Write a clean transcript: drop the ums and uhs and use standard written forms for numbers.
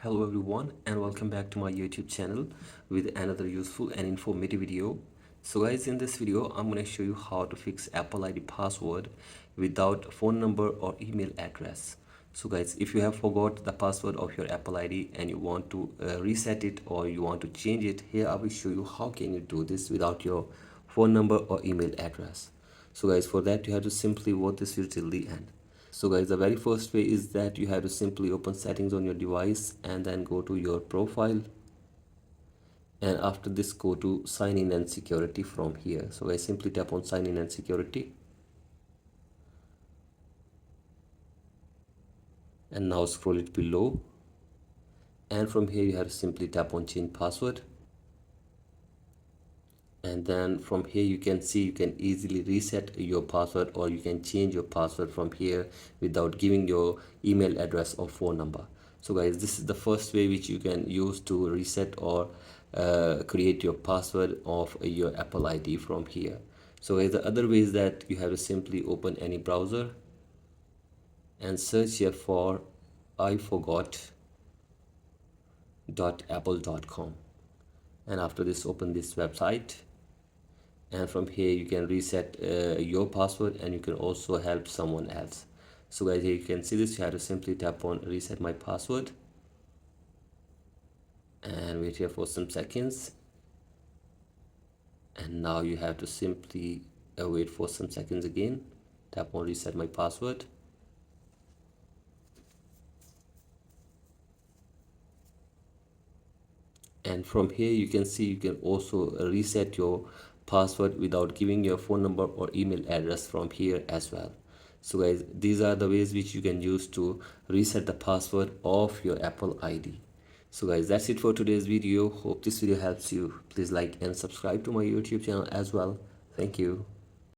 Hello everyone and welcome back to my YouTube channel with another useful and informative video. So guys, in this video I'm going to show you how to fix Apple ID password without phone number or email address. So guys, if you have forgot the password of your Apple ID and you want to reset it or you want to change it, here I will show you how can you do this without your phone number or email address. So guys, for that you have to simply watch this video till the end. So guys, the very first way is that you have to simply open settings on your device and then go to your profile, and after this go to sign in and security from here. So guys, simply tap on sign in and security, and now scroll it below, and from here you have to simply tap on change password, and then from here you can see you can easily reset your password or you can change your password from here without giving your email address or phone number. So guys, this is the first way which you can use to reset or create your password of your Apple ID from here. So guys, the other way is that you have to simply open any browser and search here for iforgot.apple.com, and after this open this website, and from here you can reset your password and you can also help someone else. So guys, here you can see this. You have to simply tap on reset my password and wait here for some seconds, and now you have to simply wait for some seconds again, tap on reset my password, and from here you can see you can also reset your password without giving your phone number or email address from here as well. So guys, these are the ways which you can use to reset the password of your Apple ID. So guys, that's it for today's video. Hope this video helps you. Please like and subscribe to my YouTube channel as well. Thank you.